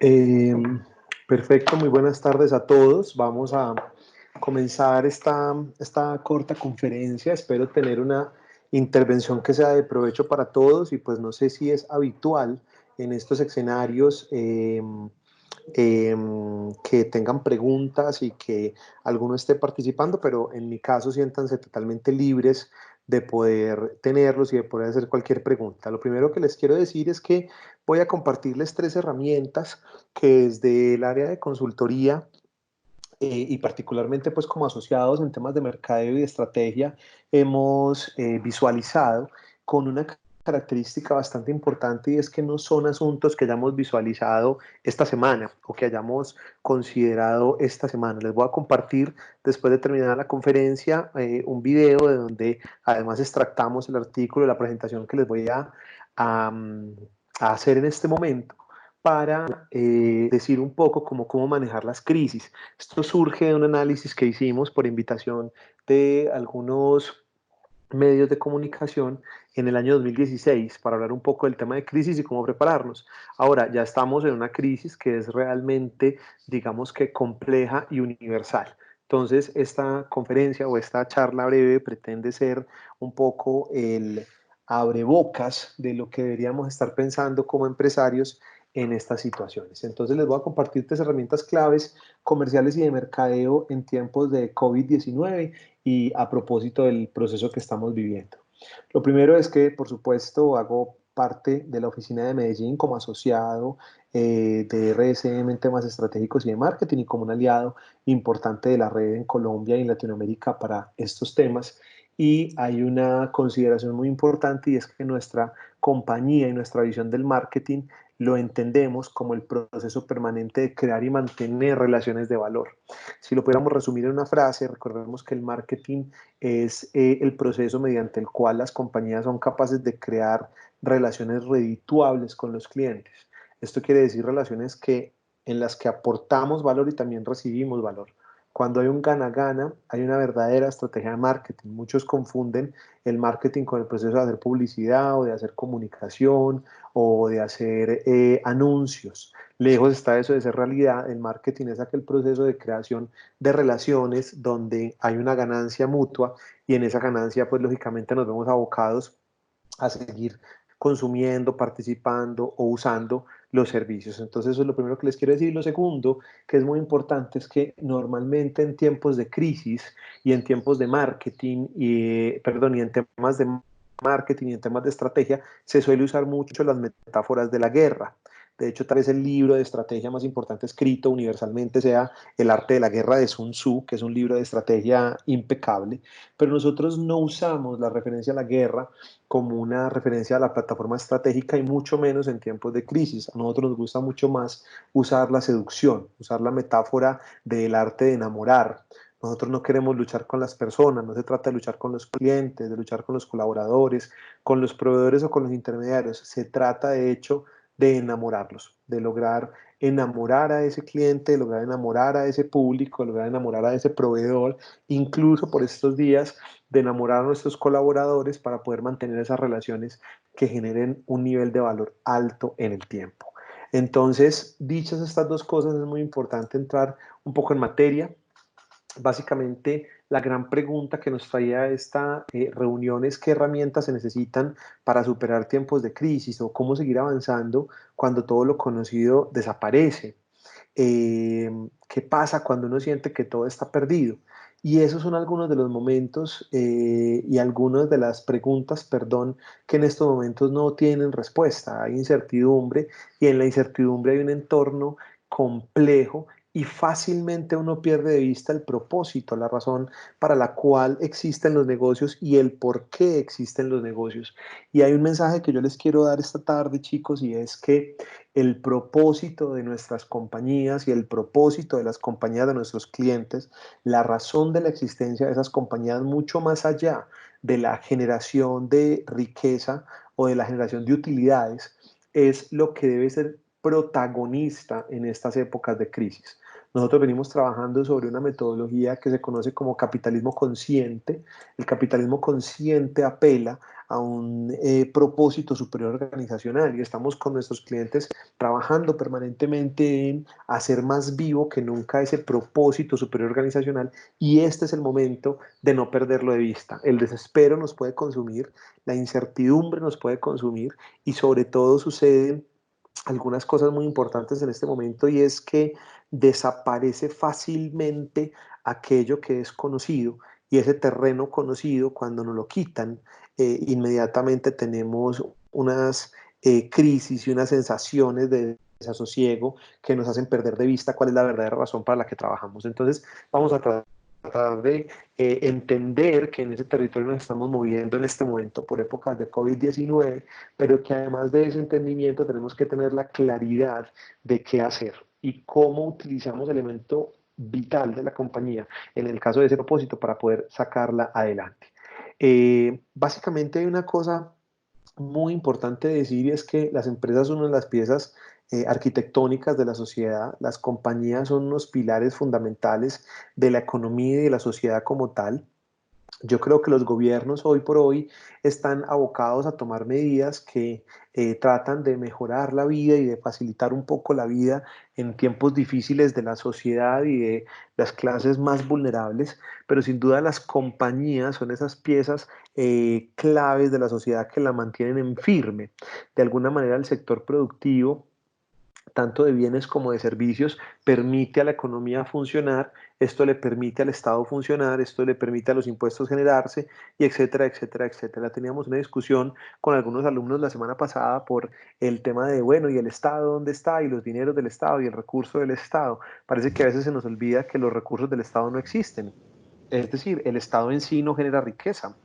Eh, Perfecto, muy buenas tardes a todos. Vamos a comenzar esta corta conferencia. Espero tener una intervención que sea de provecho para todos y pues no sé si es habitual en estos escenarios que tengan preguntas y que alguno esté participando, pero en mi caso siéntanse totalmente libres de poder tenerlos y de poder hacer cualquier pregunta. Lo primero que les quiero decir es que voy a compartirles tres herramientas que desde el área de consultoría y particularmente pues como asociados en temas de mercadeo y de estrategia hemos visualizado con una característica bastante importante, y es que no son asuntos que hayamos visualizado esta semana o que hayamos considerado esta semana. Les voy a compartir después de terminar la conferencia un video de donde además extractamos el artículo de la presentación que les voy a, a hacer en este momento para decir un poco cómo manejar las crisis. Esto surge de un análisis que hicimos por invitación de algunos medios de comunicación en el año 2016 para hablar un poco del tema de crisis y cómo prepararnos. Ahora ya estamos en una crisis que es realmente, digamos que compleja y universal. Entonces, esta conferencia o esta charla breve pretende ser un poco el abrebocas de lo que deberíamos estar pensando como empresarios en estas situaciones. Entonces les voy a compartir tres herramientas claves comerciales y de mercadeo en tiempos de COVID-19 y a propósito del proceso que estamos viviendo. Lo primero es que, por supuesto, hago parte de la oficina de Medellín como asociado de RSM en temas estratégicos y de marketing y como un aliado importante de la red en Colombia y en Latinoamérica para estos temas. Y hay una consideración muy importante, y es que nuestra compañía y nuestra visión del marketing lo entendemos como el proceso permanente de crear y mantener relaciones de valor. Si lo pudiéramos resumir en una frase, recordemos que el marketing es el proceso mediante el cual las compañías son capaces de crear relaciones redituables con los clientes. Esto quiere decir relaciones en las que aportamos valor y también recibimos valor. Cuando hay un gana-gana, hay una verdadera estrategia de marketing. Muchos confunden el marketing con el proceso de hacer publicidad o de hacer comunicación o de hacer anuncios. Lejos está eso de ser realidad. El marketing es aquel proceso de creación de relaciones donde hay una ganancia mutua, y en esa ganancia pues lógicamente nos vemos abocados a seguir consumiendo, participando o usando los servicios. Entonces eso es lo primero que les quiero decir. Lo segundo, que es muy importante, es que normalmente en tiempos de crisis y en tiempos de marketing, y en temas de marketing y en temas de estrategia, se suele usar mucho las metáforas de la guerra. De hecho, tal vez el libro de estrategia más importante escrito universalmente sea El arte de la guerra de Sun Tzu, que es un libro de estrategia impecable, pero nosotros no usamos la referencia a la guerra como una referencia a la plataforma estratégica, y mucho menos en tiempos de crisis. A nosotros nos gusta mucho más usar la seducción, usar la metáfora del arte de enamorar. Nosotros no queremos luchar con las personas, no se trata de luchar con los clientes, de luchar con los colaboradores, con los proveedores o con los intermediarios. Se trata de hecho de enamorarlos, de lograr enamorar a ese cliente, de lograr enamorar a ese público, de lograr enamorar a ese proveedor, incluso por estos días de enamorar a nuestros colaboradores para poder mantener esas relaciones que generen un nivel de valor alto en el tiempo. Entonces, dichas estas dos cosas, es muy importante entrar un poco en materia. Básicamente, la gran pregunta que nos traía esta reunión es qué herramientas se necesitan para superar tiempos de crisis o cómo seguir avanzando cuando todo lo conocido desaparece. ¿Qué pasa cuando uno siente que todo está perdido? Y esos son algunos de los momentos y algunas de las preguntas, perdón, que en estos momentos no tienen respuesta. Hay incertidumbre, y en la incertidumbre hay un entorno complejo, y fácilmente uno pierde de vista el propósito, la razón para la cual existen los negocios y el por qué existen los negocios. Y hay un mensaje que yo les quiero dar esta tarde, chicos, y es que el propósito de nuestras compañías y el propósito de las compañías de nuestros clientes, la razón de la existencia de esas compañías, mucho más allá de la generación de riqueza o de la generación de utilidades, es lo que debe ser protagonista en estas épocas de crisis. Nosotros venimos trabajando sobre una metodología que se conoce como capitalismo consciente. El capitalismo consciente apela a un propósito superior organizacional y estamos con nuestros clientes trabajando permanentemente en hacer más vivo que nunca ese propósito superior organizacional y este es el momento de no perderlo de vista. El desespero nos puede consumir, la incertidumbre nos puede consumir y sobre todo suceden algunas cosas muy importantes en este momento y es que desaparece fácilmente aquello que es conocido y ese terreno conocido cuando nos lo quitan, inmediatamente tenemos unas crisis y unas sensaciones de desasosiego que nos hacen perder de vista cuál es la verdadera razón para la que trabajamos. Entonces vamos a tratar de entender que en ese territorio nos estamos moviendo en este momento por épocas de COVID-19, pero que además de ese entendimiento tenemos que tener la claridad de qué hacer y cómo utilizamos el elemento vital de la compañía, en el caso de ese propósito, para poder sacarla adelante. Básicamente hay una cosa muy importante decir y es que las empresas son una de las piezas arquitectónicas de la sociedad, las compañías son unos pilares fundamentales de la economía y de la sociedad como tal. Yo creo que los gobiernos hoy por hoy están abocados a tomar medidas que tratan de mejorar la vida y de facilitar un poco la vida en tiempos difíciles de la sociedad y de las clases más vulnerables, pero sin duda las compañías son esas piezas claves de la sociedad que la mantienen en firme. De alguna manera el sector productivo tanto de bienes como de servicios, permite a la economía funcionar, esto le permite al Estado funcionar, esto le permite a los impuestos generarse, y etcétera, etcétera, etcétera. Teníamos una discusión con algunos alumnos la semana pasada por el tema de, bueno, ¿y el Estado dónde está? Y los dineros del Estado y el recurso del Estado. Parece que a veces se nos olvida que los recursos del Estado no existen. Es decir, el Estado en sí no genera riqueza.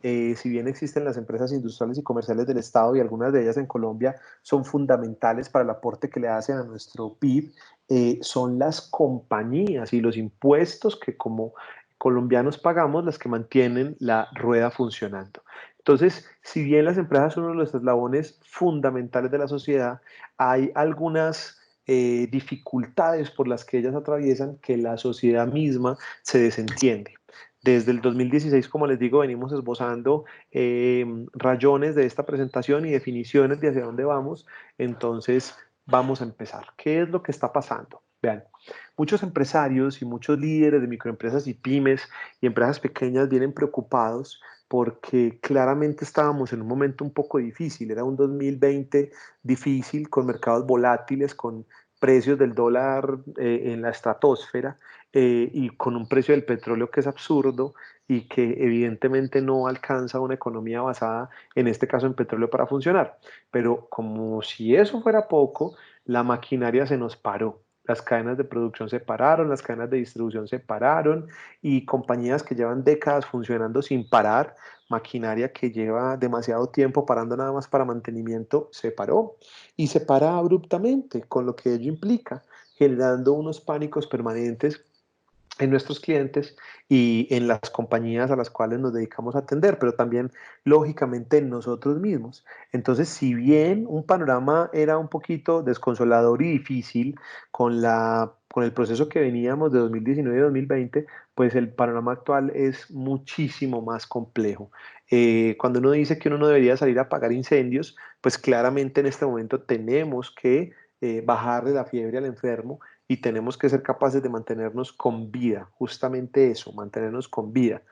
Si bien existen las empresas industriales y comerciales del Estado y algunas de ellas en Colombia son fundamentales para el aporte que le hacen a nuestro PIB, son las compañías y los impuestos que como colombianos pagamos las que mantienen la rueda funcionando. Entonces, si bien las empresas son uno de los eslabones fundamentales de la sociedad, hay algunas dificultades por las que ellas atraviesan que la sociedad misma se desentiende. Desde el 2016, como les digo, venimos esbozando rayones de esta presentación y definiciones de hacia dónde vamos. Entonces, vamos a empezar. ¿Qué es lo que está pasando? Vean, muchos empresarios y muchos líderes de microempresas y pymes y empresas pequeñas vienen preocupados porque claramente estábamos en un momento un poco difícil. Era un 2020 difícil con mercados volátiles, con precios del dólar en la estratosfera y con un precio del petróleo que es absurdo y que evidentemente no alcanza una economía basada, en este caso en petróleo, para funcionar. Pero como si eso fuera poco, la maquinaria se nos paró. Las cadenas de producción se pararon, las cadenas de distribución se pararon y compañías que llevan décadas funcionando sin parar, maquinaria que lleva demasiado tiempo parando nada más para mantenimiento, se paró y se para abruptamente, con lo que ello implica, generando unos pánicos permanentes en nuestros clientes y en las compañías a las cuales nos dedicamos a atender, pero también lógicamente en nosotros mismos. Entonces, si bien un panorama era un poquito desconsolador y difícil con el proceso que veníamos de 2019 y 2020, pues el panorama actual es muchísimo más complejo. Cuando uno dice que uno no debería salir a apagar incendios, pues claramente en este momento tenemos que bajarle la fiebre al enfermo y tenemos que ser capaces de mantenernos con vida, justamente eso, mantenernos con vida.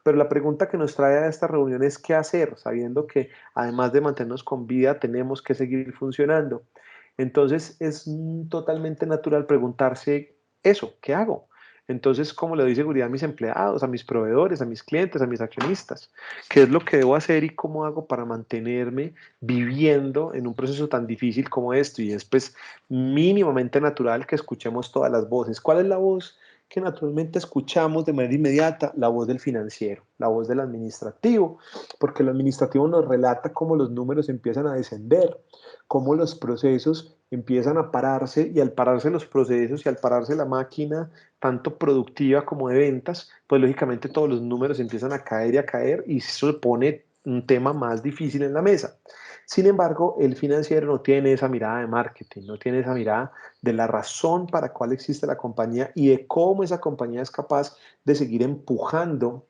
Pero la pregunta que nos trae a esta reunión es qué hacer, sabiendo que además de mantenernos con vida, tenemos que seguir funcionando. Entonces es totalmente natural preguntarse eso, ¿qué hago? Entonces, ¿cómo le doy seguridad a mis empleados, a mis proveedores, a mis clientes, a mis accionistas? ¿Qué es lo que debo hacer y cómo hago para mantenerme viviendo en un proceso tan difícil como esto? Y es pues mínimamente natural que escuchemos todas las voces. ¿Cuál es la voz que naturalmente escuchamos de manera inmediata? La voz del financiero, la voz del administrativo, porque el administrativo nos relata cómo los números empiezan a descender, cómo los procesos empiezan a pararse y al pararse los procesos y al pararse la máquina, tanto productiva como de ventas, pues lógicamente todos los números empiezan a caer y a caer y eso pone un tema más difícil en la mesa. Sin embargo, el financiero no tiene esa mirada de marketing, no tiene esa mirada de la razón para cuál existe la compañía y de cómo esa compañía es capaz de seguir empujando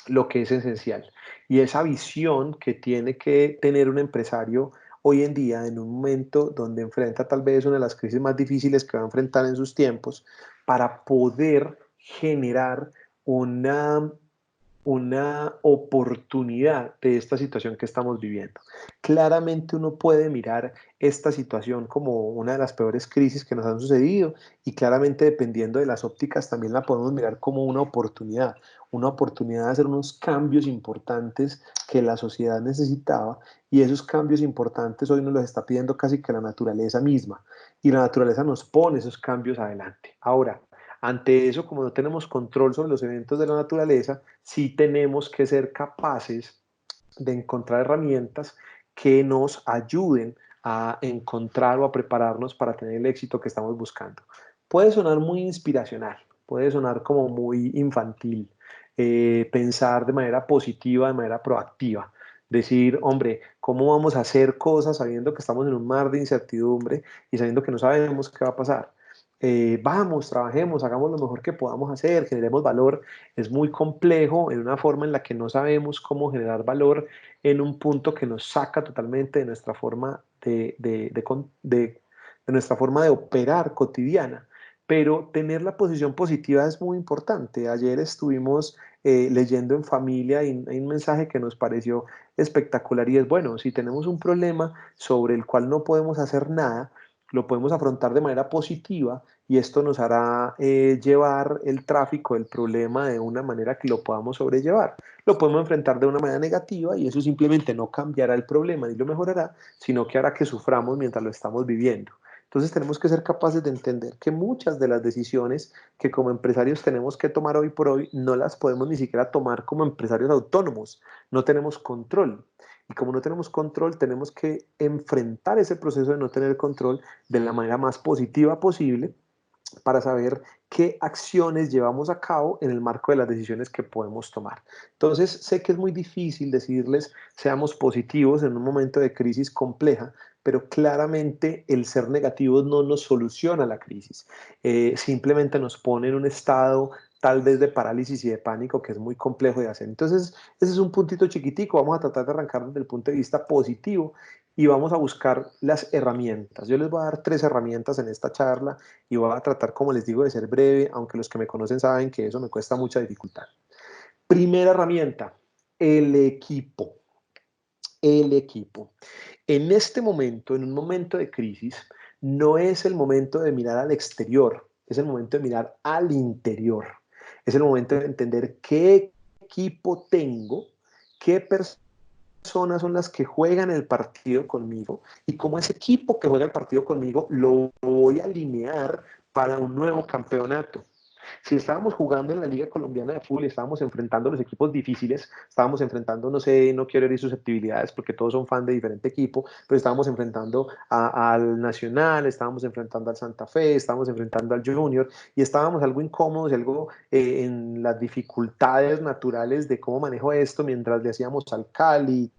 lo que es esencial. Y esa visión que tiene que tener un empresario hoy en día, en un momento donde enfrenta tal vez una de las crisis más difíciles que va a enfrentar en sus tiempos, para poder generar una oportunidad de esta situación que estamos viviendo. Claramente uno puede mirar esta situación como una de las peores crisis que nos han sucedido y claramente dependiendo de las ópticas también la podemos mirar como una oportunidad de hacer unos cambios importantes que la sociedad necesitaba y esos cambios importantes hoy nos los está pidiendo casi que la naturaleza misma y la naturaleza nos pone esos cambios adelante. Ahora, ante eso, como no tenemos control sobre los eventos de la naturaleza, sí tenemos que ser capaces de encontrar herramientas que nos ayuden a encontrar o a prepararnos para tener el éxito que estamos buscando. Puede sonar muy inspiracional, puede sonar como muy infantil, pensar de manera positiva, de manera proactiva. Decir, hombre, ¿cómo vamos a hacer cosas sabiendo que estamos en un mar de incertidumbre y sabiendo que no sabemos qué va a pasar? Vamos, trabajemos, hagamos lo mejor que podamos hacer, generemos valor. Es muy complejo en una forma en la que no sabemos cómo generar valor en un punto que nos saca totalmente de nuestra forma de nuestra forma de operar cotidiana. Pero tener la posición positiva es muy importante. Ayer estuvimos leyendo en familia y hay un mensaje que nos pareció espectacular y es, bueno, si tenemos un problema sobre el cual no podemos hacer nada, lo podemos afrontar de manera positiva y esto nos hará llevar el tráfico, el problema de una manera que lo podamos sobrellevar. Lo podemos enfrentar de una manera negativa y eso simplemente no cambiará el problema ni lo mejorará, sino que hará que suframos mientras lo estamos viviendo. Entonces tenemos que ser capaces de entender que muchas de las decisiones que como empresarios tenemos que tomar hoy por hoy no las podemos ni siquiera tomar como empresarios autónomos, no tenemos control. Y como no tenemos control, tenemos que enfrentar ese proceso de no tener control de la manera más positiva posible para saber qué acciones llevamos a cabo en el marco de las decisiones que podemos tomar. Entonces, sé que es muy difícil decirles seamos positivos en un momento de crisis compleja, pero claramente el ser negativos no nos soluciona la crisis. Simplemente nos pone en un estado tal vez de parálisis y de pánico que es muy complejo de hacer. Entonces, ese es un puntito chiquitico. Vamos a tratar de arrancar desde el punto de vista positivo y vamos a buscar las herramientas. Yo les voy a dar 3 herramientas en esta charla y voy a tratar, como les digo, de ser breve, aunque los que me conocen saben que eso me cuesta mucha dificultad. Primera herramienta, el equipo. El equipo. En este momento, en un momento de crisis, no es el momento de mirar al exterior, es el momento de mirar al interior. Es el momento de entender qué equipo tengo, qué personas son las que juegan el partido conmigo y cómo ese equipo que juega el partido conmigo lo voy a alinear para un nuevo campeonato. Si estábamos jugando en la Liga Colombiana de Fútbol y estábamos enfrentando a los equipos difíciles, estábamos enfrentando, no sé, no quiero herir susceptibilidades porque todos son fan de diferente equipo, pero estábamos enfrentando al Nacional, estábamos enfrentando al Santa Fe, estábamos enfrentando al Junior y estábamos algo incómodos y algo en las dificultades naturales de cómo manejo esto mientras le hacíamos al Cali,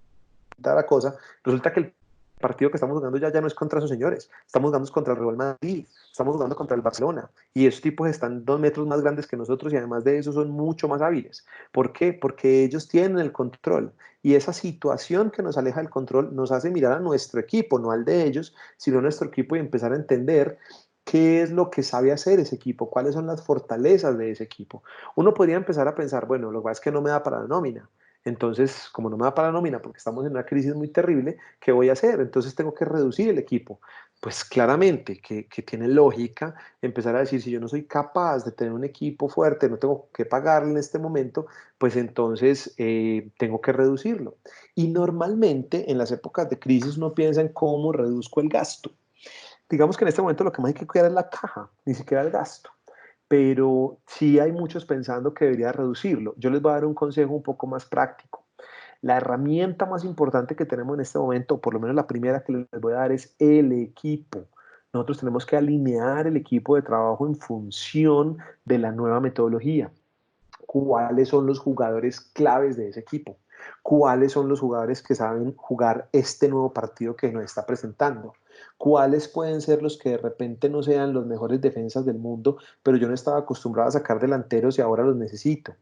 la cosa, resulta que el partido que estamos jugando ya no es contra esos señores, estamos jugando contra el Real Madrid, estamos jugando contra el Barcelona, y esos tipos están 2 metros más grandes que nosotros y además de eso son mucho más hábiles. ¿Por qué? Porque ellos tienen el control, y esa situación que nos aleja del control nos hace mirar a nuestro equipo, no al de ellos, sino a nuestro equipo y empezar a entender qué es lo que sabe hacer ese equipo, cuáles son las fortalezas de ese equipo. Uno podría empezar a pensar, bueno, lo que pasa es que no me da para la nómina, entonces, como no me da para la nómina porque estamos en una crisis muy terrible, ¿qué voy a hacer? Entonces tengo que reducir el equipo. Pues claramente que tiene lógica empezar a decir, si yo no soy capaz de tener un equipo fuerte, no tengo que pagarle en este momento, pues entonces tengo que reducirlo. Y normalmente en las épocas de crisis uno piensa en cómo reduzco el gasto. Digamos que en este momento lo que más hay que cuidar es la caja, ni siquiera el gasto, pero sí hay muchos pensando que debería reducirlo. Yo les voy a dar un consejo un poco más práctico. La herramienta más importante que tenemos en este momento, o por lo menos la primera que les voy a dar, es el equipo. Nosotros tenemos que alinear el equipo de trabajo en función de la nueva metodología. ¿Cuáles son los jugadores claves de ese equipo? ¿Cuáles son los jugadores que saben jugar este nuevo partido que nos está presentando? ¿Cuáles pueden ser los que de repente no sean los mejores defensas del mundo, pero yo no estaba acostumbrado a sacar delanteros y ahora los necesito?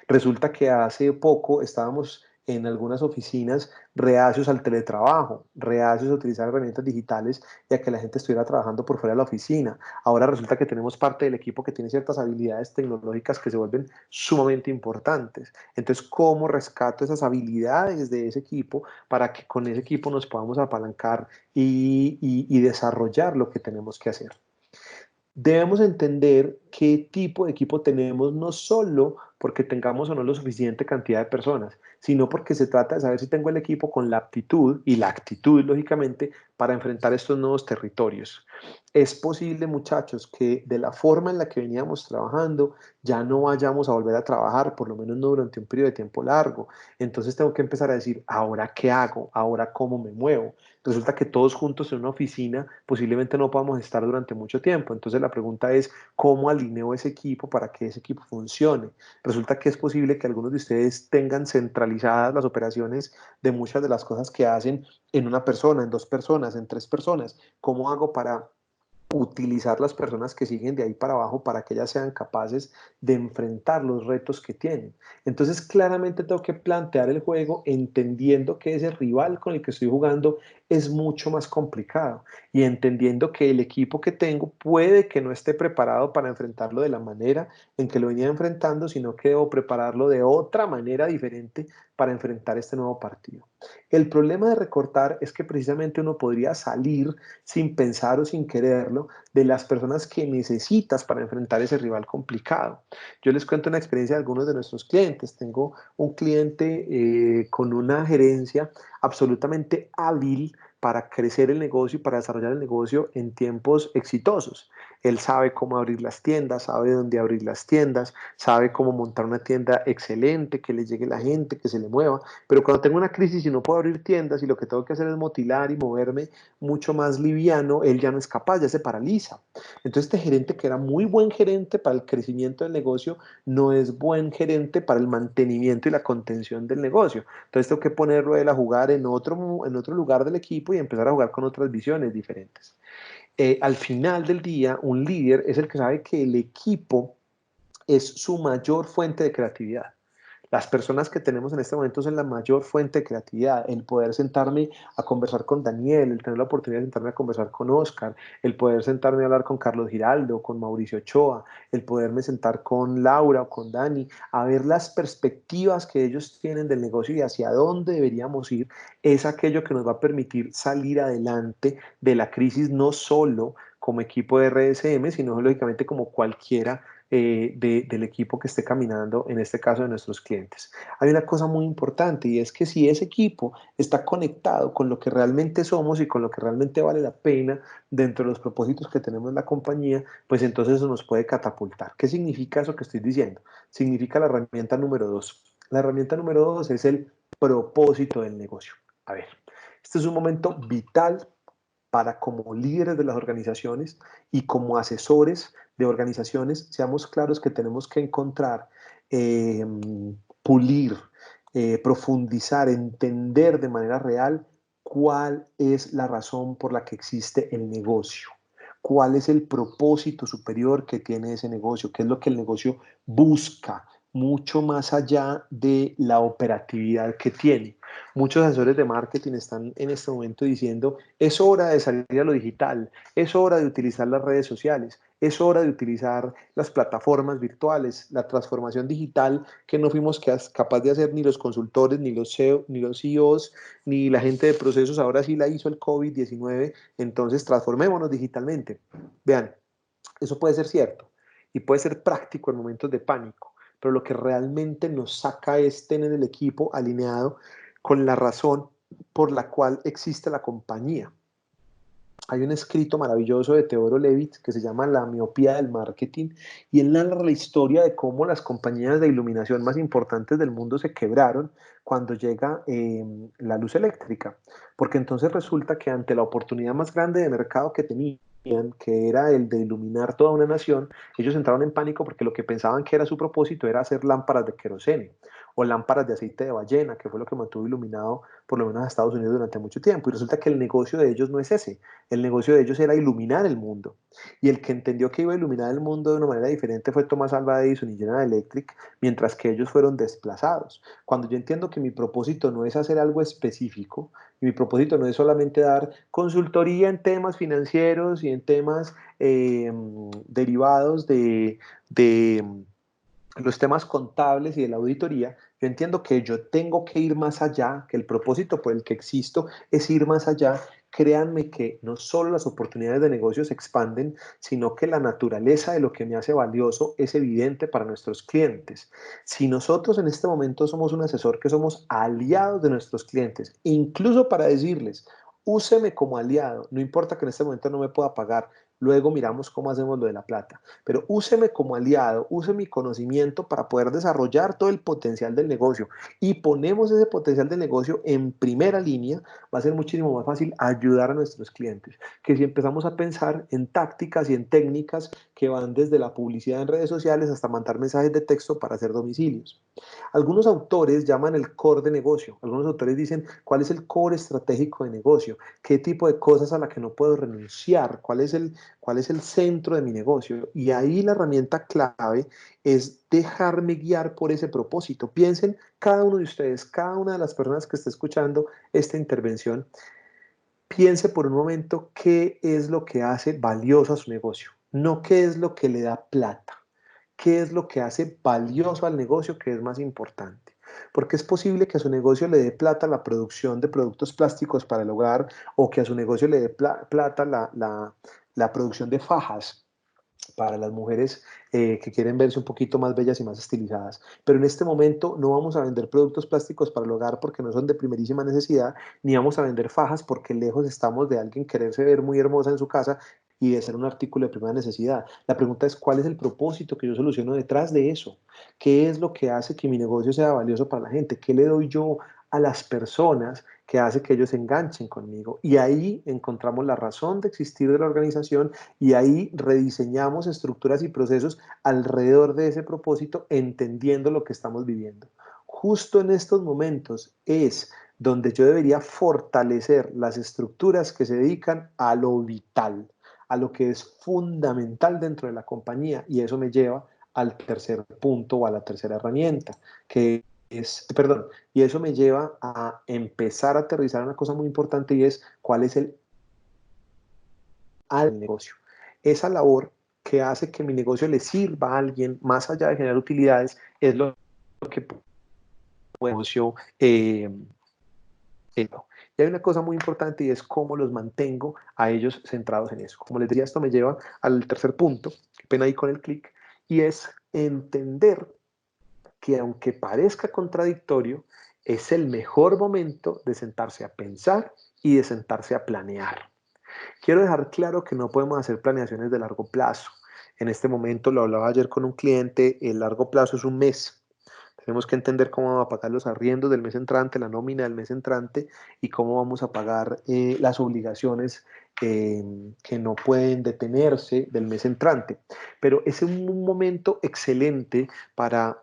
Resulta que hace poco estábamos en algunas oficinas reacios al teletrabajo, reacios a utilizar herramientas digitales y a que la gente estuviera trabajando por fuera de la oficina. Ahora resulta que tenemos parte del equipo que tiene ciertas habilidades tecnológicas que se vuelven sumamente importantes. Entonces, ¿cómo rescato esas habilidades de ese equipo para que con ese equipo nos podamos apalancar y desarrollar lo que tenemos que hacer? Debemos entender qué tipo de equipo tenemos, no solo porque tengamos o no la suficiente cantidad de personas, sino porque se trata de saber si tengo el equipo con la aptitud y la actitud, lógicamente, para enfrentar estos nuevos territorios. Es posible, muchachos, que de la forma en la que veníamos trabajando, ya no vayamos a volver a trabajar, por lo menos no durante un periodo de tiempo largo. Entonces tengo que empezar a decir, ¿ahora qué hago? ¿Ahora cómo me muevo? Resulta que todos juntos en una oficina posiblemente no podamos estar durante mucho tiempo. Entonces la pregunta es, ¿cómo alineo ese equipo para que ese equipo funcione? Resulta que es posible que algunos de ustedes tengan centralizadas las operaciones de muchas de las cosas que hacen en una persona, en dos personas, en tres personas. ¿Cómo hago para utilizar las personas que siguen de ahí para abajo para que ellas sean capaces de enfrentar los retos que tienen? Entonces, claramente tengo que plantear el juego entendiendo que ese rival con el que estoy jugando es mucho más complicado y entendiendo que el equipo que tengo puede que no esté preparado para enfrentarlo de la manera en que lo venía enfrentando, sino que debo prepararlo de otra manera diferente para enfrentar este nuevo partido. El problema de recortar es que precisamente uno podría salir sin pensar o sin quererlo de las personas que necesitas para enfrentar ese rival complicado. Yo les cuento una experiencia de algunos de nuestros clientes. Tengo un cliente con una gerencia absolutamente hábil para crecer el negocio y para desarrollar el negocio en tiempos exitosos. Él sabe cómo abrir las tiendas, sabe dónde abrir las tiendas, sabe cómo montar una tienda excelente, que le llegue la gente, que se le mueva. Pero cuando tengo una crisis y no puedo abrir tiendas y lo que tengo que hacer es motilar y moverme mucho más liviano, él ya no es capaz, ya se paraliza. Entonces este gerente que era muy buen gerente para el crecimiento del negocio, no es buen gerente para el mantenimiento y la contención del negocio. Entonces tengo que ponerlo a él a jugar en otro lugar del equipo y empezar a jugar con otras visiones diferentes. Al final del día, un líder es el que sabe que el equipo es su mayor fuente de creatividad. Las personas que tenemos en este momento son la mayor fuente de creatividad. El poder sentarme a conversar con Daniel, el tener la oportunidad de sentarme a conversar con Oscar, el poder sentarme a hablar con Carlos Giraldo, con Mauricio Ochoa, el poderme sentar con Laura o con Dani, a ver las perspectivas que ellos tienen del negocio y hacia dónde deberíamos ir, es aquello que nos va a permitir salir adelante de la crisis, no solo como equipo de RSM, sino lógicamente como cualquiera del equipo que esté caminando, en este caso de nuestros clientes. Hay una cosa muy importante y es que si ese equipo está conectado con lo que realmente somos y con lo que realmente vale la pena dentro de los propósitos que tenemos en la compañía, pues entonces eso nos puede catapultar. ¿Qué significa eso que estoy diciendo? Significa la herramienta número dos. La herramienta número dos es el propósito del negocio. A ver, este es un momento vital para como líderes de las organizaciones y como asesores de organizaciones, seamos claros que tenemos que encontrar, eh, pulir, profundizar, entender de manera real cuál es la razón por la que existe el negocio, cuál es el propósito superior que tiene ese negocio, qué es lo que el negocio busca, mucho más allá de la operatividad que tiene. Muchos asesores de marketing están en este momento diciendo, es hora de salir a lo digital, es hora de utilizar las redes sociales, es hora de utilizar las plataformas virtuales, la transformación digital que no fuimos capaz de hacer ni los consultores, ni los CEO, ni los CEOs, ni la gente de procesos, ahora sí la hizo el COVID-19, entonces transformémonos digitalmente. Vean, eso puede ser cierto y puede ser práctico en momentos de pánico, pero lo que realmente nos saca es tener el equipo alineado con la razón por la cual existe la compañía. Hay un escrito maravilloso de Teodoro Levitt que se llama La miopía del marketing y él narra la historia de cómo las compañías de iluminación más importantes del mundo se quebraron cuando llega la luz eléctrica, porque entonces resulta que ante la oportunidad más grande de mercado que tenían, que era el de iluminar toda una nación, ellos entraron en pánico porque lo que pensaban que era su propósito era hacer lámparas de querosene. o lámparas de aceite de ballena, que fue lo que mantuvo iluminado por lo menos a Estados Unidos durante mucho tiempo. Y resulta que el negocio de ellos no es ese, el negocio de ellos era iluminar el mundo. Y el que entendió que iba a iluminar el mundo de una manera diferente fue Thomas Alva Edison y General Electric, mientras que ellos fueron desplazados. Cuando yo entiendo que mi propósito no es hacer algo específico, y mi propósito no es solamente dar consultoría en temas financieros y en temas derivados de los temas contables y de la auditoría, yo entiendo que yo tengo que ir más allá, que el propósito por el que existo es ir más allá. Créanme que no solo las oportunidades de negocio se expanden, sino que la naturaleza de lo que me hace valioso es evidente para nuestros clientes. Si nosotros en este momento somos un asesor que somos aliados de nuestros clientes, incluso para decirles, úseme como aliado, no importa que en este momento no me pueda pagar, luego miramos cómo hacemos lo de la plata, pero úseme como aliado, use mi conocimiento para poder desarrollar todo el potencial del negocio y ponemos ese potencial del negocio en primera línea, va a ser muchísimo más fácil ayudar a nuestros clientes, que si empezamos a pensar en tácticas y en técnicas que van desde la publicidad en redes sociales hasta mandar mensajes de texto para hacer domicilios. Algunos autores llaman el core de negocio, algunos autores dicen cuál es el core estratégico de negocio, qué tipo de cosas a la que no puedo renunciar, cuál es el centro de mi negocio. Y ahí la herramienta clave es dejarme guiar por ese propósito. Piensen, cada uno de ustedes, cada una de las personas que esté escuchando esta intervención, piense por un momento qué es lo que hace valioso a su negocio, no qué es lo que le da plata, qué es lo que hace valioso al negocio, que es más importante. Porque es posible que a su negocio le dé plata la producción de productos plásticos para el hogar o que a su negocio le dé plata la producción de fajas para las mujeres que quieren verse un poquito más bellas y más estilizadas. Pero en este momento no vamos a vender productos plásticos para el hogar porque no son de primerísima necesidad, ni vamos a vender fajas porque lejos estamos de alguien quererse ver muy hermosa en su casa y de ser un artículo de primera necesidad. La pregunta es, ¿cuál es el propósito que yo soluciono detrás de eso? ¿Qué es lo que hace que mi negocio sea valioso para la gente? ¿Qué le doy yo a las personas que hace que ellos se enganchen conmigo? Y ahí encontramos la razón de existir de la organización y ahí rediseñamos estructuras y procesos alrededor de ese propósito, entendiendo lo que estamos viviendo. Justo en estos momentos es donde yo debería fortalecer las estructuras que se dedican a lo vital, a lo que es fundamental dentro de la compañía, y eso me lleva al tercer punto o a la tercera herramienta, que es, perdón, y eso me lleva a empezar a aterrizar una cosa muy importante y es cuál es el al negocio. Esa labor que hace que mi negocio le sirva a alguien más allá de generar utilidades es lo que puede negocio y hay una cosa muy importante y es cómo los mantengo a ellos centrados en eso. Como les decía, esto me lleva al tercer punto, qué pena ahí con el clic, y es entender que aunque parezca contradictorio, es el mejor momento de sentarse a pensar y de sentarse a planear. Quiero dejar claro que no podemos hacer planeaciones de largo plazo. En este momento, lo hablaba ayer con un cliente, el largo plazo es un mes. Tenemos que entender cómo vamos a pagar los arriendos del mes entrante, la nómina del mes entrante y cómo vamos a pagar las obligaciones que no pueden detenerse del mes entrante. Pero es un momento excelente para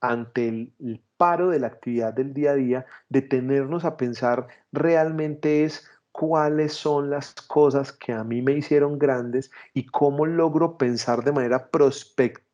ante el paro de la actividad del día a día, detenernos a pensar realmente es cuáles son las cosas que a mí me hicieron grandes y cómo logro pensar de manera prospectiva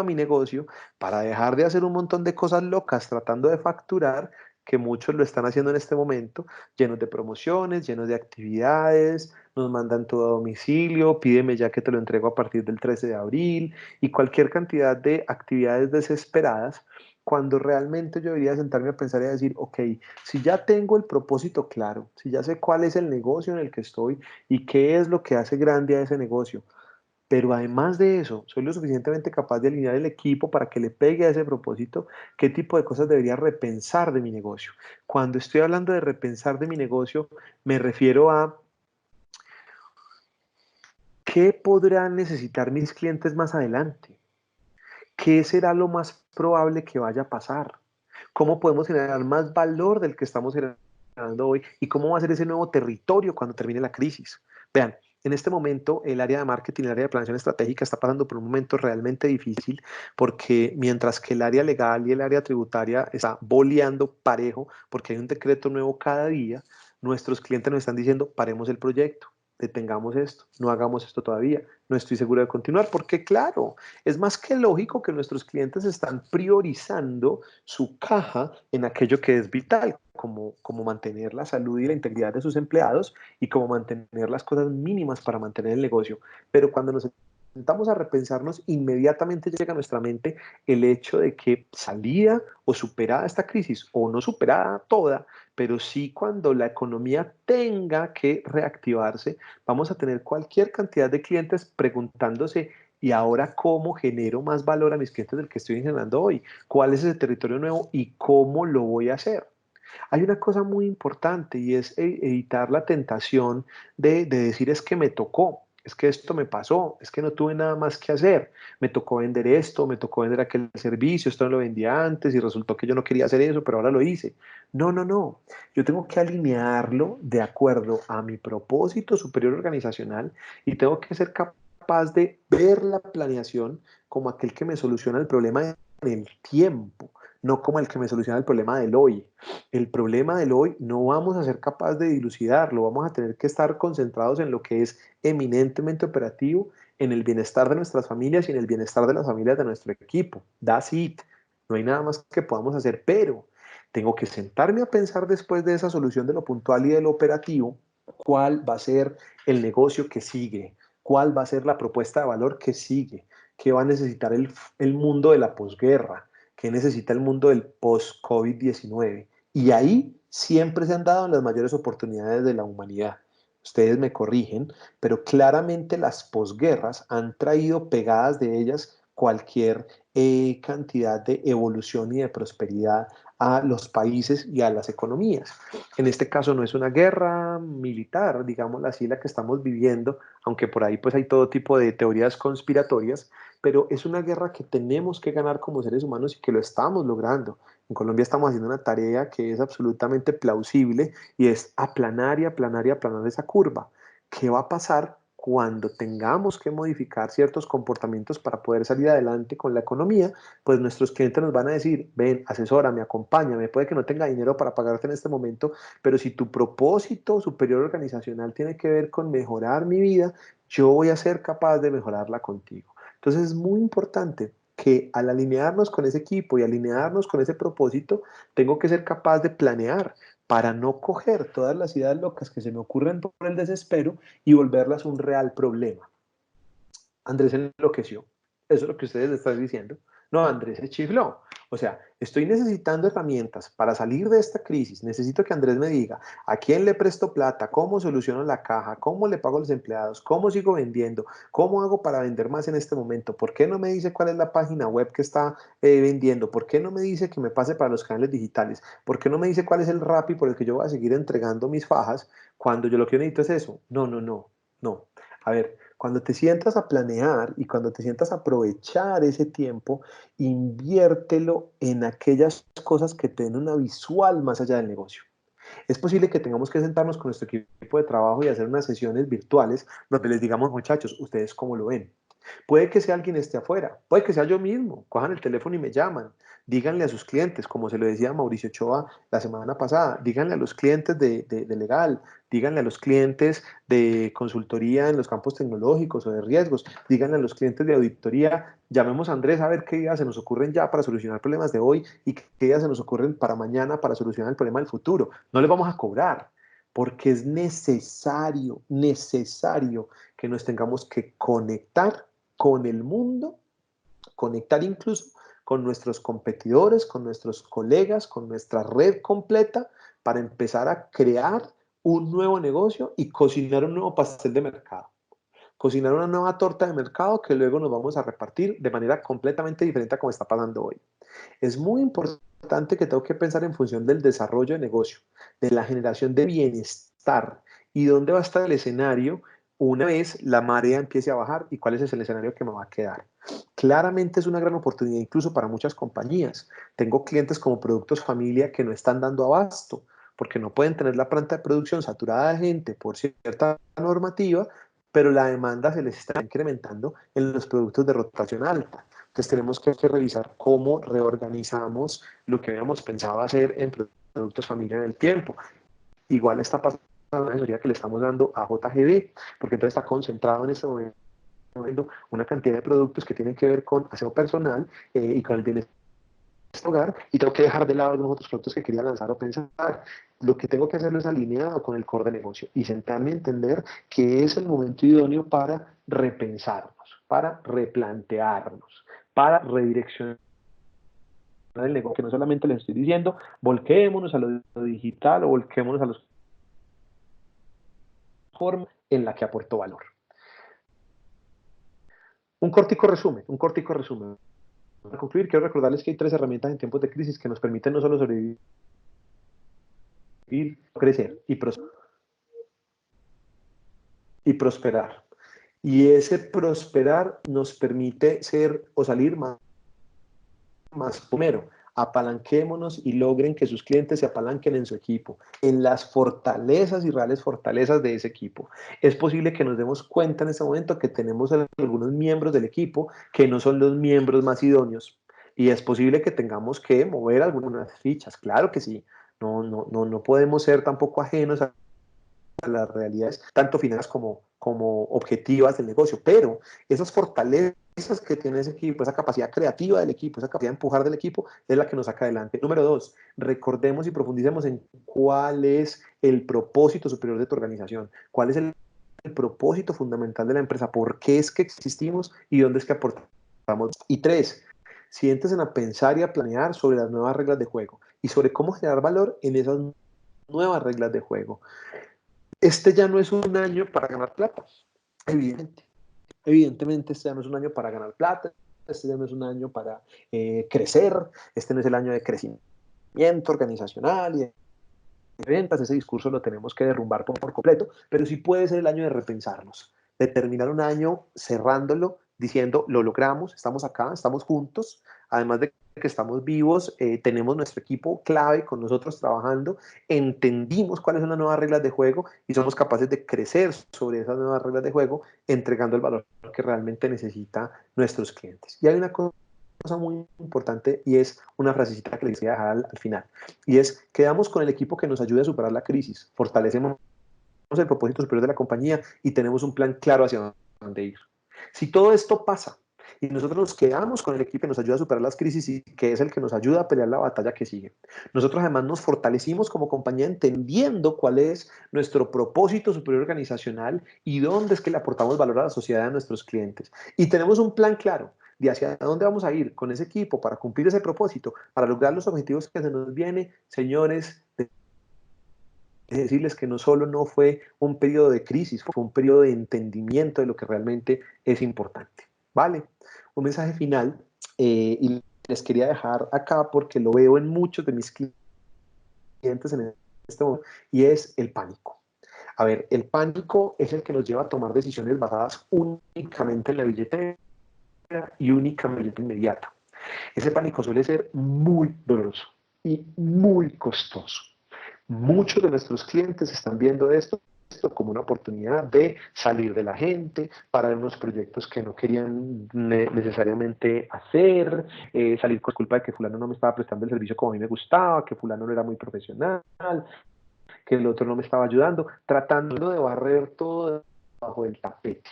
mi negocio para dejar de hacer un montón de cosas locas tratando de facturar, que muchos lo están haciendo en este momento, llenos de promociones, llenos de actividades, nos mandan todo a domicilio, pídeme ya que te lo entrego a partir del 13 de abril y cualquier cantidad de actividades desesperadas, cuando realmente yo debería sentarme a pensar y a decir, ok, si ya tengo el propósito claro, si ya sé cuál es el negocio en el que estoy y qué es lo que hace grande a ese negocio, pero además de eso, soy lo suficientemente capaz de alinear el equipo para que le pegue a ese propósito, qué tipo de cosas debería repensar de mi negocio. Cuando estoy hablando de repensar de mi negocio, me refiero a qué podrán necesitar mis clientes más adelante, qué será lo más probable que vaya a pasar, cómo podemos generar más valor del que estamos generando hoy y cómo va a ser ese nuevo territorio cuando termine la crisis. Vean, En este momento, el área de marketing, el área de planeación estratégica está pasando por un momento realmente difícil porque mientras que el área legal y el área tributaria está boleando parejo porque hay un decreto nuevo cada día, nuestros clientes nos están diciendo, paremos el proyecto, detengamos esto, no hagamos esto todavía, no estoy seguro de continuar, porque claro, es más que lógico que nuestros clientes están priorizando su caja en aquello que es vital, como mantener la salud y la integridad de sus empleados y como mantener las cosas mínimas para mantener el negocio. Pero cuando nos sentamos a repensarnos, inmediatamente llega a nuestra mente el hecho de que salida o superada esta crisis, o no superada toda, pero sí cuando la economía tenga que reactivarse, vamos a tener cualquier cantidad de clientes preguntándose, ¿y ahora cómo genero más valor a mis clientes del que estoy generando hoy? ¿Cuál es ese territorio nuevo y cómo lo voy a hacer? Hay una cosa muy importante y es evitar la tentación de decir es que me tocó, es que esto me pasó, es que no tuve nada más que hacer, me tocó vender esto, me tocó vender aquel servicio, esto no lo vendía antes y resultó que yo no quería hacer eso, pero ahora lo hice. No, no, no. Yo tengo que alinearlo de acuerdo a mi propósito superior organizacional y tengo que ser capaz de ver la planeación como aquel que me soluciona el problema en el tiempo, no como el que me soluciona el problema del hoy. El problema del hoy no vamos a ser capaces de dilucidarlo, vamos a tener que estar concentrados en lo que es eminentemente operativo, en el bienestar de nuestras familias y en el bienestar de las familias de nuestro equipo. That's it. No hay nada más que podamos hacer, pero tengo que sentarme a pensar después de esa solución de lo puntual y de lo operativo, cuál va a ser el negocio que sigue, cuál va a ser la propuesta de valor que sigue, qué va a necesitar el mundo de la posguerra, qué necesita el mundo del post-COVID-19. Y ahí siempre se han dado las mayores oportunidades de la humanidad. Ustedes me corrigen, pero claramente las posguerras han traído pegadas de ellas cualquier cantidad de evolución y de prosperidad a los países y a las economías. En este caso no es una guerra militar, digámoslo así, la que estamos viviendo, aunque por ahí pues hay todo tipo de teorías conspiratorias, pero es una guerra que tenemos que ganar como seres humanos y que lo estamos logrando. En Colombia estamos haciendo una tarea que es absolutamente plausible y es aplanar y aplanar y aplanar esa curva. ¿Qué va a pasar cuando tengamos que modificar ciertos comportamientos para poder salir adelante con la economía? Pues nuestros clientes nos van a decir, ven, asesórame, acompáñame, puede que no tenga dinero para pagarte en este momento, pero si tu propósito superior organizacional tiene que ver con mejorar mi vida, yo voy a ser capaz de mejorarla contigo. Entonces es muy importante que al alinearnos con ese equipo y alinearnos con ese propósito, tengo que ser capaz de planear para no coger todas las ideas locas que se me ocurren por el desespero y volverlas un real problema. Andrés enloqueció. Eso es lo que ustedes están diciendo. No, Andrés se chifló. O sea, estoy necesitando herramientas para salir de esta crisis. Necesito que Andrés me diga a quién le presto plata, cómo soluciono la caja, cómo le pago a los empleados, cómo sigo vendiendo, cómo hago para vender más en este momento. ¿Por qué no me dice cuál es la página web que está vendiendo? ¿Por qué no me dice que me pase para los canales digitales? ¿Por qué no me dice cuál es el Rappi por el que yo voy a seguir entregando mis fajas cuando yo lo que necesito es eso? No, no, no, no. A ver, cuando te sientas a planear y cuando te sientas a aprovechar ese tiempo, inviértelo en aquellas cosas que te den una visual más allá del negocio. Es posible que tengamos que sentarnos con nuestro equipo de trabajo y hacer unas sesiones virtuales donde les digamos, muchachos, ¿ustedes cómo lo ven? Puede que sea alguien esté afuera, puede que sea yo mismo, cojan el teléfono y me llaman, díganle a sus clientes, como se lo decía a Mauricio Ochoa la semana pasada, díganle a los clientes de legal, díganle a los clientes de consultoría en los campos tecnológicos o de riesgos, díganle a los clientes de auditoría, llamemos a Andrés a ver qué ideas se nos ocurren ya para solucionar problemas de hoy y qué ideas se nos ocurren para mañana para solucionar el problema del futuro. No les vamos a cobrar, porque es necesario, necesario que nos tengamos que conectar con el mundo, conectar incluso con nuestros competidores, con nuestros colegas, con nuestra red completa para empezar a crear un nuevo negocio y cocinar un nuevo pastel de mercado. Cocinar una nueva torta de mercado que luego nos vamos a repartir de manera completamente diferente a como está pasando hoy. Es muy importante que tengo que pensar en función del desarrollo de negocio, de la generación de bienestar y dónde va a estar el escenario una vez la marea empiece a bajar y cuál es el escenario que me va a quedar. Claramente es una gran oportunidad incluso para muchas compañías. Tengo clientes como Productos Familia que no están dando abasto porque no pueden tener la planta de producción saturada de gente por cierta normativa, pero la demanda se les está incrementando en los productos de rotación alta. Entonces tenemos que revisar cómo reorganizamos lo que habíamos pensado hacer en productos familia en el tiempo. Igual está pasando la asesoría que le estamos dando a JGB, porque entonces está concentrado en este momento una cantidad de productos que tienen que ver con aseo personal y con el bienestar hogar, y tengo que dejar de lado algunos otros productos que quería lanzar o pensar. Lo que tengo que hacerlo es alineado con el core de negocio y sentarme a entender que es el momento idóneo para repensarnos, para replantearnos, para redireccionar el negocio, que no solamente les estoy diciendo, volquémonos a lo digital o volquémonos a la forma en la que aportó valor. Un cortico resumen. Para concluir, quiero recordarles que hay 3 herramientas en tiempos de crisis que nos permiten no solo sobrevivir, crecer y prosperar. Y ese prosperar nos permite ser o salir más primero. Apalanquémonos y logren que sus clientes se apalanquen en su equipo, en las fortalezas y reales fortalezas de ese equipo. Es posible que nos demos cuenta en este momento que tenemos algunos miembros del equipo que no son los miembros más idóneos, y es posible que tengamos que mover algunas fichas, claro que sí. No podemos ser tampoco ajenos a las realidades, tanto financieras como objetivas del negocio, pero esas fortalezas que tiene ese equipo, esa capacidad creativa del equipo, esa capacidad de empujar del equipo, es la que nos saca adelante. Número 2, recordemos y profundicemos en cuál es el propósito superior de tu organización, cuál es el propósito fundamental de la empresa, por qué es que existimos y dónde es que aportamos. Y 3, siéntese a pensar y a planear sobre las nuevas reglas de juego y sobre cómo generar valor en esas nuevas reglas de juego. Este ya no es un año para ganar plata, evidentemente este ya no es un año para ganar plata, este ya no es un año para crecer, este no es el año de crecimiento organizacional y de ventas. Ese discurso lo tenemos que derrumbar por completo, pero sí puede ser el año de repensarnos, de terminar un año cerrándolo diciendo, lo logramos, estamos acá, estamos juntos, además de que estamos vivos, tenemos nuestro equipo clave con nosotros trabajando, entendimos cuáles son las nuevas reglas de juego y somos capaces de crecer sobre esas nuevas reglas de juego, entregando el valor que realmente necesita nuestros clientes. Y hay una cosa muy importante y es una frasecita que les voy a dejar al final, y es: quedamos con el equipo que nos ayude a superar la crisis, fortalecemos el propósito superior de la compañía y tenemos un plan claro hacia dónde ir. Si todo esto pasa y nosotros nos quedamos con el equipo que nos ayuda a superar las crisis y que es el que nos ayuda a pelear la batalla que sigue, nosotros además nos fortalecimos como compañía entendiendo cuál es nuestro propósito superior organizacional y dónde es que le aportamos valor a la sociedad y a nuestros clientes. Y tenemos un plan claro de hacia dónde vamos a ir con ese equipo para cumplir ese propósito, para lograr los objetivos que se nos viene, señores. Decirles que no solo no fue un periodo de crisis, fue un periodo de entendimiento de lo que realmente es importante. ¿Vale? Un mensaje final, y les quería dejar acá porque lo veo en muchos de mis clientes en este momento, y es el pánico. A ver, el pánico es el que nos lleva a tomar decisiones basadas únicamente en la billetera y únicamente inmediata. Ese pánico suele ser muy doloroso y muy costoso. Muchos de nuestros clientes están viendo esto como una oportunidad de salir de la gente, para unos proyectos que no querían necesariamente hacer, salir con culpa de que fulano no me estaba prestando el servicio como a mí me gustaba, que fulano no era muy profesional, que el otro no me estaba ayudando, tratando de barrer todo bajo el tapete.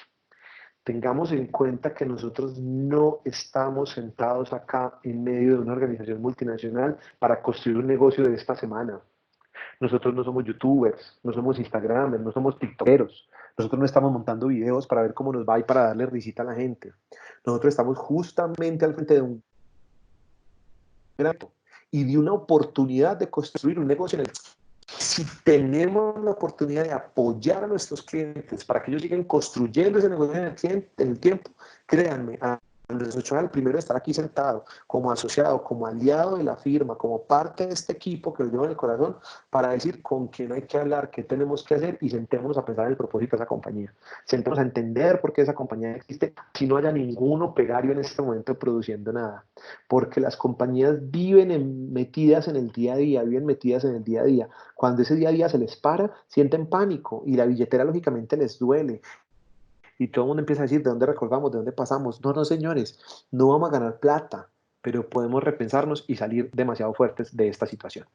Tengamos en cuenta que nosotros no estamos sentados acá en medio de una organización multinacional para construir un negocio de esta semana. Nosotros no somos youtubers, no somos instagramers, no somos tiktokeros. Nosotros no estamos montando videos para ver cómo nos va y para darle risita a la gente. Nosotros estamos justamente al frente de un reto y de una oportunidad de construir un negocio en el... Si tenemos la oportunidad de apoyar a nuestros clientes para que ellos sigan construyendo ese negocio en el tiempo, créanme, al primero de estar aquí sentado como asociado, como aliado de la firma, como parte de este equipo que lo lleva en el corazón, para decir con quién hay que hablar, qué tenemos que hacer, y sentémonos a pensar en el propósito de esa compañía. Sentémonos a entender por qué esa compañía existe, si no haya ningún operario en este momento produciendo nada. Porque las compañías viven metidas en el día a día, viven metidas en el día a día. Cuando ese día a día se les para, sienten pánico y la billetera lógicamente les duele. y todo el mundo empieza a decir, ¿de dónde recordamos? ¿De dónde pasamos? No, no, señores, no vamos a ganar plata, pero podemos repensarnos y salir demasiado fuertes de esta situación.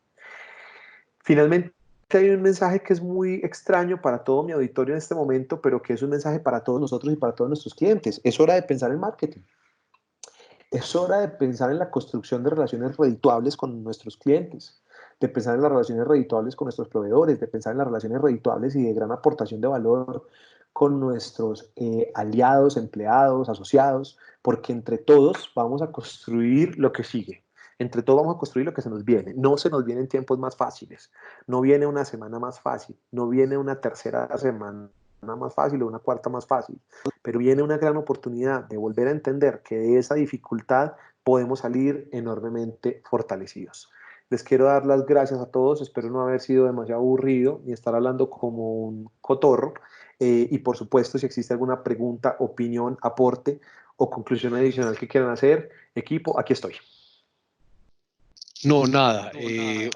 Finalmente, hay un mensaje que es muy extraño para todo mi auditorio en este momento, pero que es un mensaje para todos nosotros y para todos nuestros clientes. Es hora de pensar en marketing. Es hora de pensar en la construcción de relaciones redituables con nuestros clientes, de pensar en las relaciones redituables con nuestros proveedores, de pensar en las relaciones redituables y de gran aportación de valor con nuestros aliados, empleados, asociados, porque entre todos vamos a construir lo que sigue. Entre todos vamos a construir lo que se nos viene. No se nos vienen tiempos más fáciles. No viene una semana más fácil. No viene una tercera semana más fácil o una cuarta más fácil, pero viene una gran oportunidad de volver a entender que de esa dificultad podemos salir enormemente fortalecidos. Les quiero dar las gracias a todos, espero no haber sido demasiado aburrido ni estar hablando como un cotorro. Y por supuesto, si existe alguna pregunta, opinión, aporte o conclusión adicional que quieran hacer, equipo, aquí estoy. No, nada.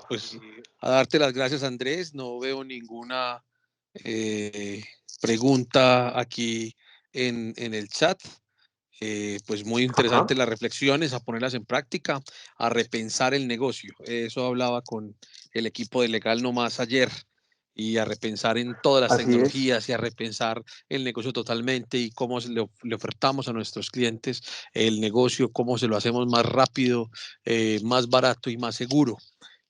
Pues a darte las gracias, Andrés. No veo ninguna pregunta aquí en el chat. Pues muy interesante Ajá. las reflexiones, a ponerlas en práctica, a repensar el negocio. Eso hablaba con el equipo de Legal Nomás ayer, y a repensar en todas las Así es. tecnologías y a repensar el negocio totalmente y cómo le ofertamos a nuestros clientes el negocio, cómo se lo hacemos más rápido, más barato y más seguro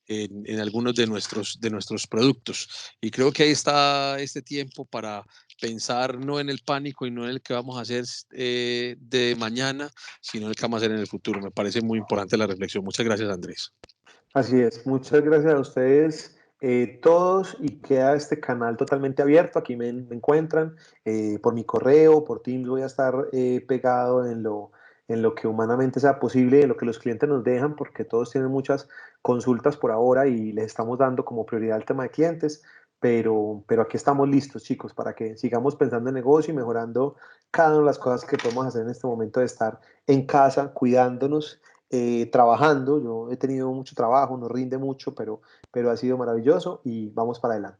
en algunos de nuestros productos. Y creo que ahí está este tiempo para pensar no en el pánico y no en el que vamos a hacer de mañana, sino en el que vamos a hacer en el futuro. Me parece muy importante la reflexión. Muchas gracias, Andrés. Así es, muchas gracias a ustedes todos y queda este canal totalmente abierto. Aquí me encuentran por mi correo, por Teams voy a estar pegado en lo que humanamente sea posible, en lo que los clientes nos dejan, porque todos tienen muchas consultas por ahora y les estamos dando como prioridad el tema de clientes, pero aquí estamos listos, chicos, para que sigamos pensando en negocio y mejorando cada una de las cosas que podemos hacer en este momento de estar en casa, cuidándonos trabajando. Yo he tenido mucho trabajo, no rinde mucho, pero ha sido maravilloso y vamos para adelante.